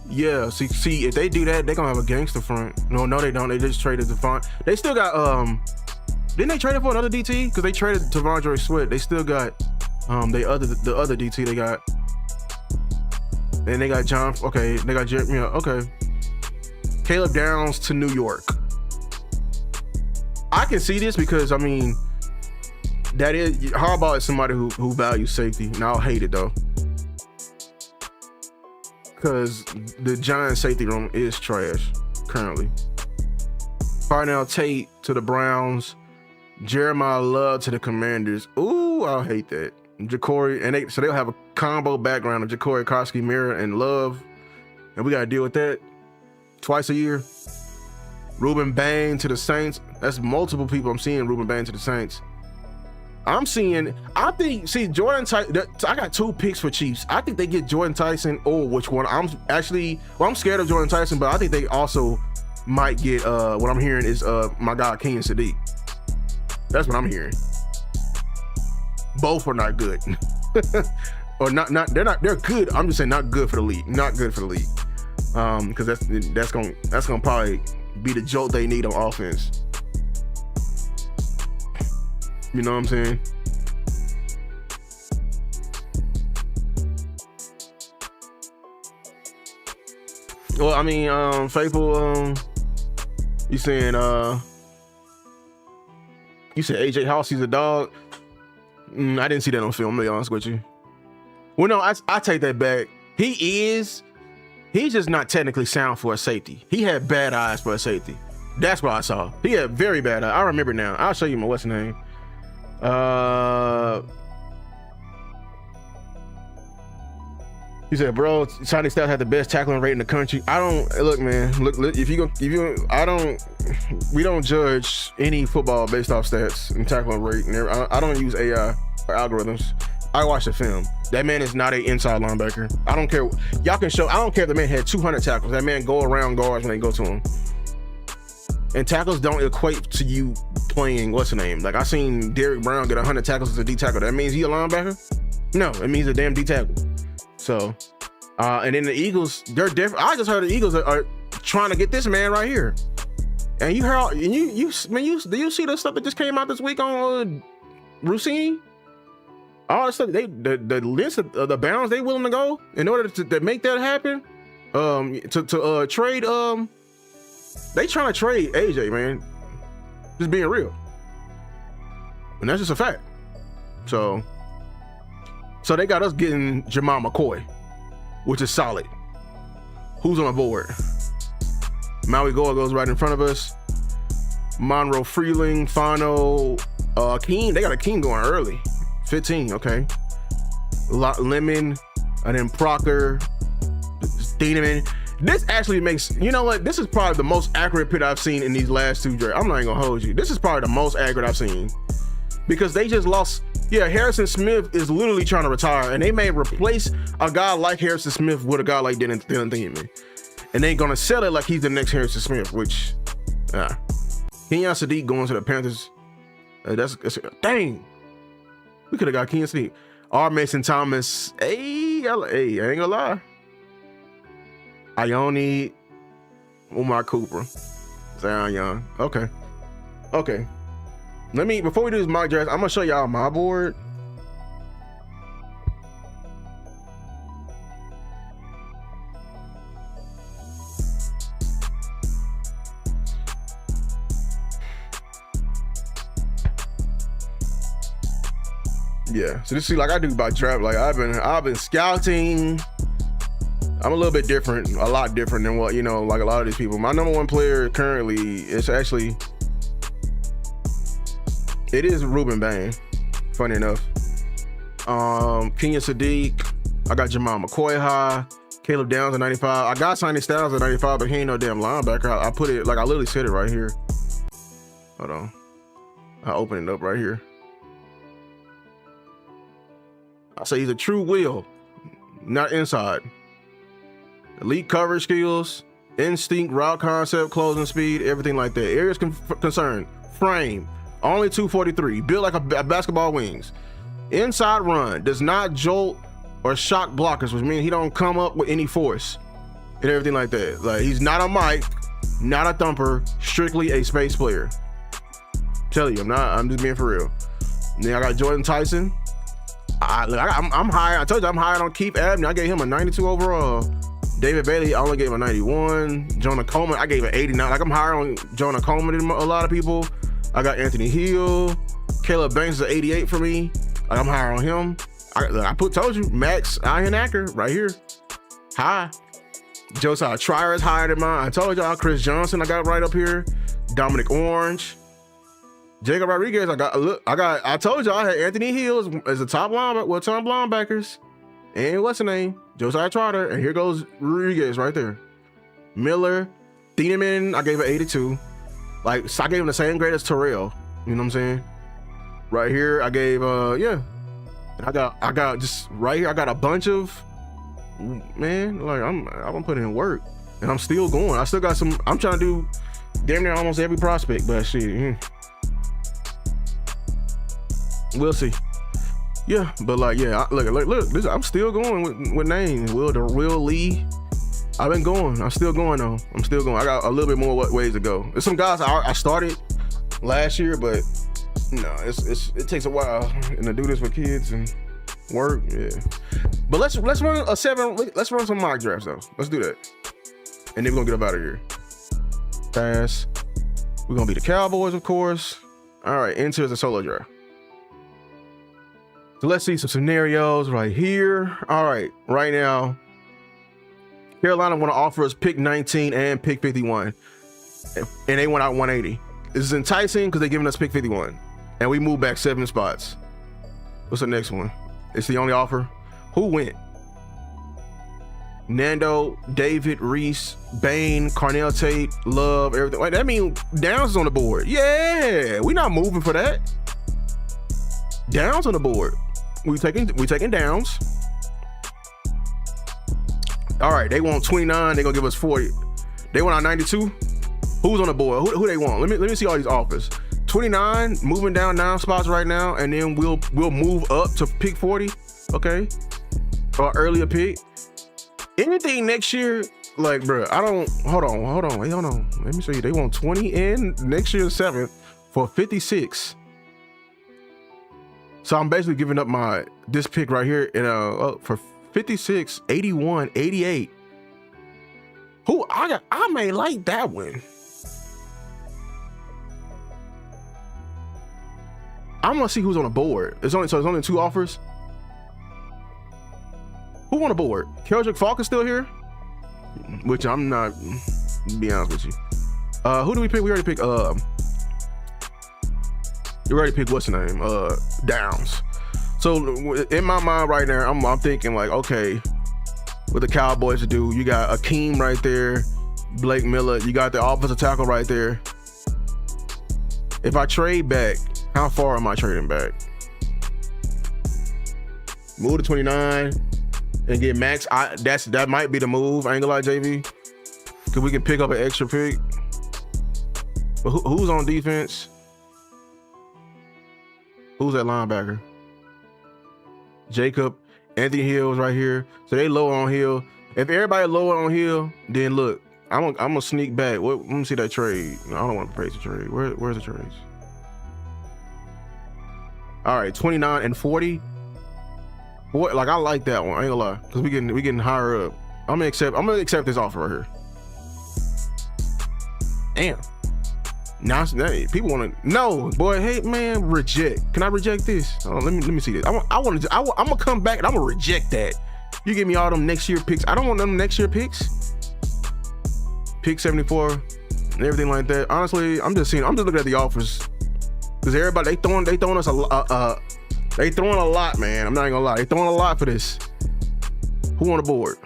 Yeah, see, if they do that, they're gonna have a gangster front. No, they don't. They just traded Devon. They still got didn't they trade it for another DT? Because they traded Tavondre Sweat. They still got the other DT they got. And they got John. Okay, they got Jeremy. Yeah, okay. Caleb Downs to New York. I can see this because I mean, that is Harbaugh is somebody who values safety. Now I'll hate it though, because the Giants safety room is trash currently. Parnell Tate to the Browns. Jeremiah Love to the Commanders. Ooh, I'll hate that. Ja'Cory, and so they'll have a combo background of Ja'Cory, Koski, Mira, and Love, and we gotta deal with that twice a year. Ruben Bain to the Saints. That's multiple people I'm seeing. Ruben Bain to the Saints. Jordan Tyson. I got 2 picks for Chiefs. I think they get Jordan Tyson or which one. I'm scared of Jordan Tyson, but I think they also might get what I'm hearing is my guy Kenyon Sadiq. That's what I'm hearing. Both are not good. Or they're good. I'm just saying not good for the league. Not good for the league. Because that's gonna probably be the jolt they need on offense. You know what I'm saying? Well, I mean, Faithful, you saying you said AJ House, he's a dog. I didn't see that on film, to be honest with you. Well, no, I take that back. He's just not technically sound for a safety. He had bad eyes for a safety. That's what I saw. He had very bad eyes. I remember now. I'll show you my what's name. He said, bro, Sonny Styles had the best tackling rate in the country. I don't look, man. Look, we don't judge any football based off stats and tackling rate. I don't use AI or algorithms. I watch the film. That man is not an inside linebacker. I don't care. Y'all can show. I don't care if the man had 200 tackles. That man go around guards when they go to him. And tackles don't equate to you playing what's the name. Like I seen Derrick Brown get 100 tackles as a D tackle. That means he a linebacker? No, it means a damn D tackle. So, and then the Eagles, they're different. I just heard the Eagles are trying to get this man right here. And you heard, do you see the stuff that just came out this week on Rousini? All the stuff, the list of the bounds they willing to go in order to make that happen. To trade, they trying to trade AJ, man. Just being real. And that's just a fact. So they got us getting Jamal McCoy, which is solid. Who's on the board? Maui Goa goes right in front of us. Monroe Freeling, Fano, Keem. They got a Keem going early. 15, okay. Lemon, and then Proctor, Thieneman. This actually makes, you know what? This is probably the most accurate pick I've seen in these last 2 drafts. I'm not even gonna hold you. This is probably the most accurate I've seen because they just lost. Yeah, Harrison Smith is literally trying to retire, and they may replace a guy like Harrison Smith with a guy like Dylan Thieneman, and they ain't gonna sell it like he's the next Harrison Smith. Which, Kenyon Sadiq going to the Panthers. That's dang. We could have got Kenyon Sadiq. R. Mason Thomas. Hey, I ain't gonna lie. Ione, Umar Cooper, Zion Young. Okay. Before we do this mock draft, I'm gonna show y'all my board. Yeah, so this is like I do by draft. Like I've been scouting. I'm a little bit different, a lot different than what, like a lot of these people. My number 1 player currently is actually, it is Ruben Bain, funny enough. Kenyon Sadiq, I got Jamal McCoy high, Caleb Downs at 95. I got Sonny Styles at 95, but he ain't no damn linebacker. I put it, like I literally said it right here. Hold on. I open it up right here. I say he's a true will, not inside. Elite coverage skills, instinct, route concept, closing speed, everything like that. Areas concerned, frame, only 243, built like a basketball wings. Inside run, does not jolt or shock blockers, which means he don't come up with any force and everything like that. Like he's not a Mike, not a thumper, strictly a space player. Tell you, I'm just being for real. And then I got Jordan Tyson. I'm high. I told you I'm high on Keith Abney. I gave him a 92 overall. David Bailey, I only gave him a 91. Jonah Coleman, I gave an 89. Like I'm higher on Jonah Coleman than a lot of people. I got Anthony Hill. Caleb Banks is an 88 for me. Like I'm higher on him. Told you, Max Ihenacker right here. High. Josiah Trier is higher than mine. I told y'all Chris Johnson, I got right up here. Dominic Orange. Jacob Rodriguez, I told y'all I had Anthony Hill as a top linebackers. And what's the name? Josiah Trotter, and here goes Rodriguez right there. Miller, Thieneman, I gave an 82. Like, so I gave him the same grade as Terrell. You know what I'm saying? Right here, I gave, yeah. I got just right here, I got a bunch of, man, like, I'm putting in work. And I'm still going. I still got some, I'm trying to do damn near almost every prospect, but shit, we'll see. Yeah, but like, yeah, look, I'm still going with names. Will Lee. I've been going. I'm still going though. I'm still going. I got a little bit more ways to go. There's some guys I started last year, but no, it takes a while. And to do this with kids and work, yeah. But let's run let's run some mock drafts though. Let's do that. And then we're gonna get up out of here. Fast. We're gonna be the Cowboys, of course. All right, into the solo draft. So let's see some scenarios right here. All right, right now, Carolina want to offer us pick 19 and pick 51, and they went out 180. This is enticing because they're giving us pick 51, and we moved back 7 spots. What's the next one? It's the only offer. Who went? Nando, David, Reese, Bain, Carnell Tate, Love, everything. Wait, that means Downs is on the board. Yeah, we're not moving for that. Downs on the board. We taking Downs. All right, they want 29. They're gonna give us 40. They want our 92. Who's on the board? Who they want? Let me see all these offers. 29, moving down 9 spots right now, and then we'll move up to pick 40. Okay, or earlier pick. Anything next year, like, bro, I don't. Hold on. Wait, hold on. Let me show you. They want 20 and next year 7th for 56. So I'm basically giving up this pick right here for 56, 81, 88. Who I may like that one. I'm gonna see who's on the board. There's only 2 offers. Who on the board? Keldrick Falk is still here, which I'm not. To be honest with you. Who do we pick? We already picked. You already picked what's the name? Downs. So in my mind right now, I'm thinking like, okay, what the Cowboys to do? You got Akeem right there, Blake Miller. You got the offensive tackle right there. If I trade back, how far am I trading back? Move to 29 and get Max. That might be the move. I ain't gonna lie, JV, because we can pick up an extra pick. But who's on defense? Who's that linebacker? Jacob. Anthony Hill is right here. So they lower on Hill. If everybody lower on Hill, then look, I'm gonna sneak back. Let me see that trade. No, I don't want to praise the trade. Where's the trades? All right, 29 and 40. Boy, like I like that one. I ain't gonna lie, because we getting higher up. I'm gonna accept this offer right here. Damn. Now people want to no, boy. Hey man, reject. Can I reject this? Oh, let me see this. I'm gonna come back and I'm gonna reject that. You give me all them next year picks. I don't want them next year picks. Pick 74 and everything like that. Honestly, I'm just looking at the offers, because everybody they throwing us they throwing a lot, man. I'm not gonna lie. They throwing a lot for this. Who on the board?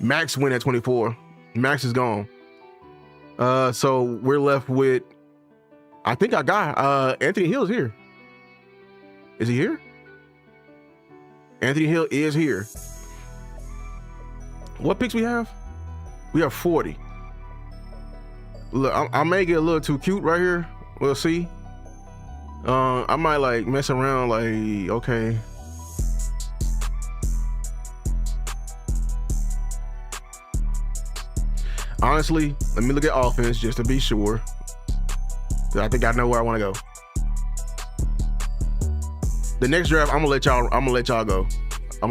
Max win at 24. Max is gone. So we're left with, I think I got Anthony Hill's here. Is he here? Anthony Hill is here. What picks we have? We have 40. Look, I may get a little too cute right here. We'll see. I might like mess around, like, okay. Honestly, let me look at offense just to be sure, because I think I know where I want to go. The next draft, I'm gonna let y'all go. I'm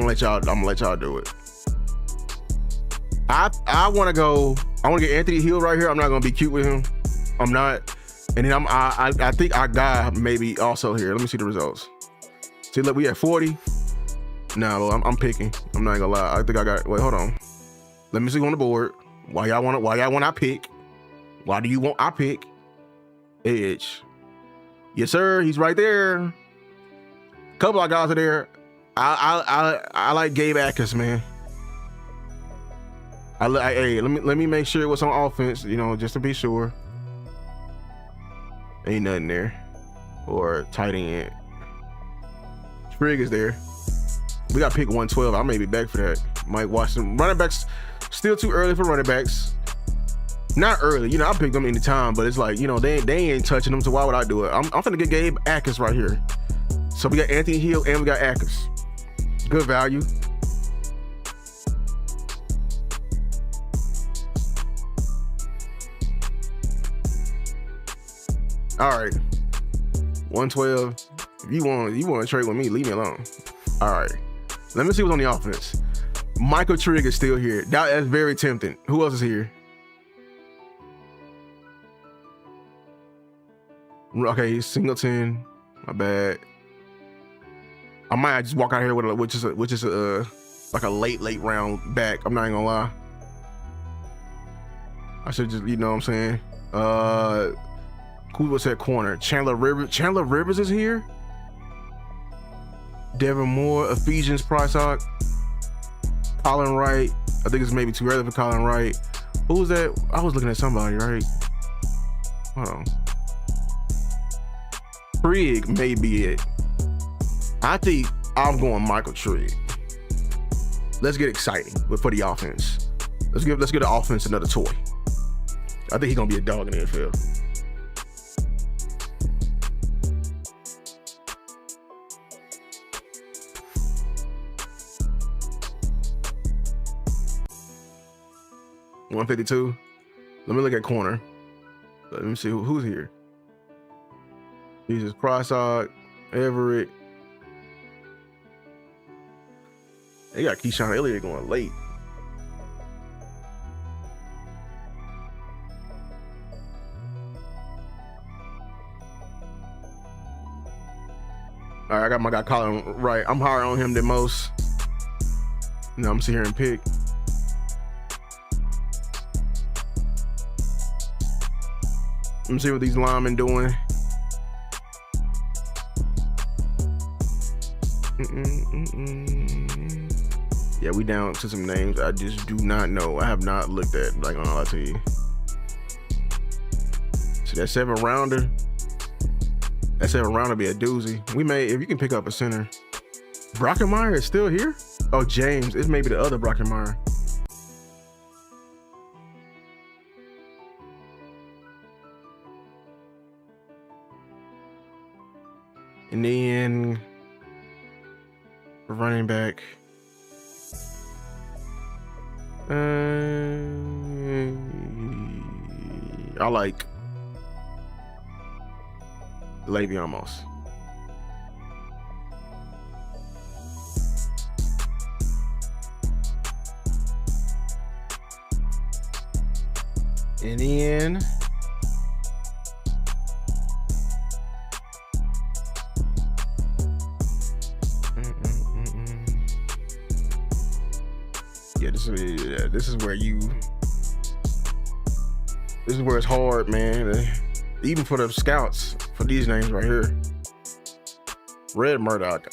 gonna let y'all do it. I want to go. I want to get Anthony Hill right here. I'm not gonna be cute with him. I'm not. And then I think I got maybe also here. Let me see the results. See, look, we at 40. No, I'm picking. I'm not gonna lie. I think I got. Wait, hold on. Let me see on the board. Why y'all want I pick? Why do you want I pick? Edge. Yes, sir. He's right there. Couple of guys are there. I like Gabe Akers, man. Hey, let me make sure what's on offense, just to be sure. Ain't nothing there. Or tight end. Sprigg is there. We got pick 112. I may be back for that. Mike Washington. Running backs, still too early for running backs. Not early, I picked them anytime, but it's like, they ain't touching them, so why would I do it? I'm finna get Gabe Akers right here. So we got Anthony Hill and we got Akers. Good value. All right, 112. If you want to trade with me, leave me alone. All right, let me see what's on the offense. Michael Trigg is still here. That's very tempting. Who else is here? Okay, Singleton. My bad. I might just walk out here with which is like a late round back. I'm not even gonna lie. I should just, what I'm saying. Who was that corner? Chandler Rivers. Chandler Rivers is here. Devin Moore, Ephesians Prysock, Colin Wright. I think it's maybe too early for Colin Wright. Who was that? I was looking at somebody, right? Hold on. Trigg may be it. I think I'm going Michael Trigg. Let's get exciting for the offense. Let's give the offense another toy. I think he's gonna be a dog in the NFL. $152. Let me look at corner. Let me see who's here. Jesus, Prysock, Everett. They got Keyshawn Elliott going late. All right, I got my guy Colin Wright. I'm higher on him than most. I'm sitting here and pick. Let me see what these linemen doing. Yeah, we down to some names I just do not know. I have not looked at, like, on all I tell you. So that 7th rounder. That 7th rounder be a doozy. We may, if you can pick up a center. Brockenmeyer is still here? Oh, James. It's maybe the other Brockenmeyer. And then running back. I like Le'Veon Moss. And then yeah, this is where it's hard, man. Even for the scouts, for these names right here. Red Murdoch,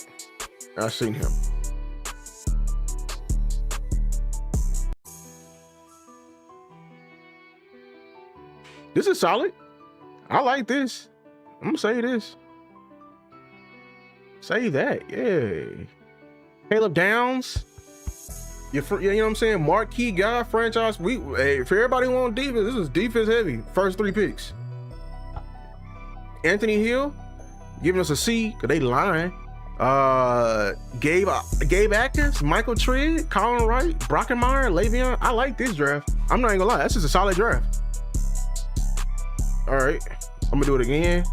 I've seen him. This is solid. I like this. I'm gonna say this. Say that, yeah. Caleb Downs. You know what I'm saying? Marquee guy, franchise. Hey, if everybody want defense, this is defense heavy. First 3 picks. Anthony Hill, giving us a C, because they lying. Gabe Atkins, Michael Trigg, Colin Wright, Brockenmeyer, Le'Veon. I like this draft. I'm not even gonna lie, that's just a solid draft. All right, I'm gonna do it again.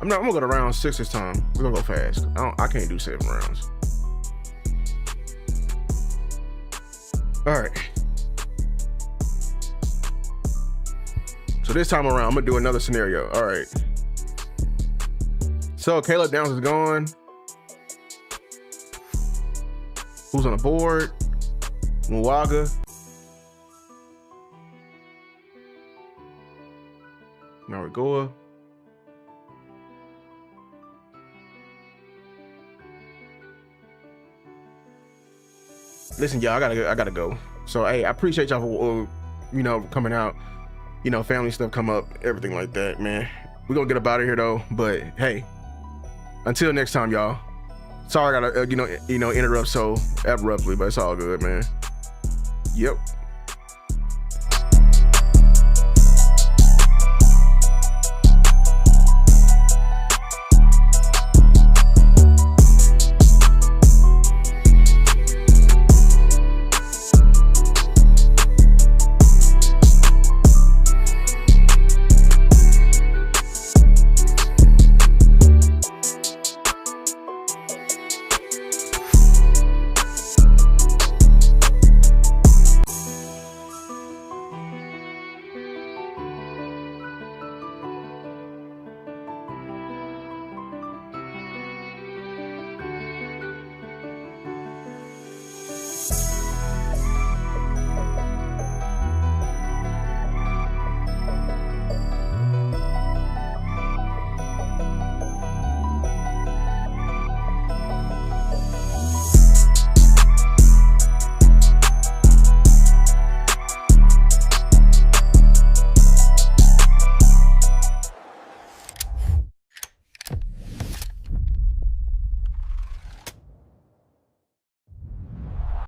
I'm gonna go to round 6 this time. We're gonna go fast. I can't do 7 rounds. All right. So this time around, I'm gonna do another scenario. All right. So Caleb Downs is gone. Who's on the board? Muwaga. Marigoa. Listen, y'all, I gotta go. So, hey, I appreciate y'all for, coming out. Family stuff come up, everything like that, man. We're gonna get up out of here though. But hey, until next time, y'all. Sorry I gotta, interrupt so abruptly, but it's all good, man. Yep.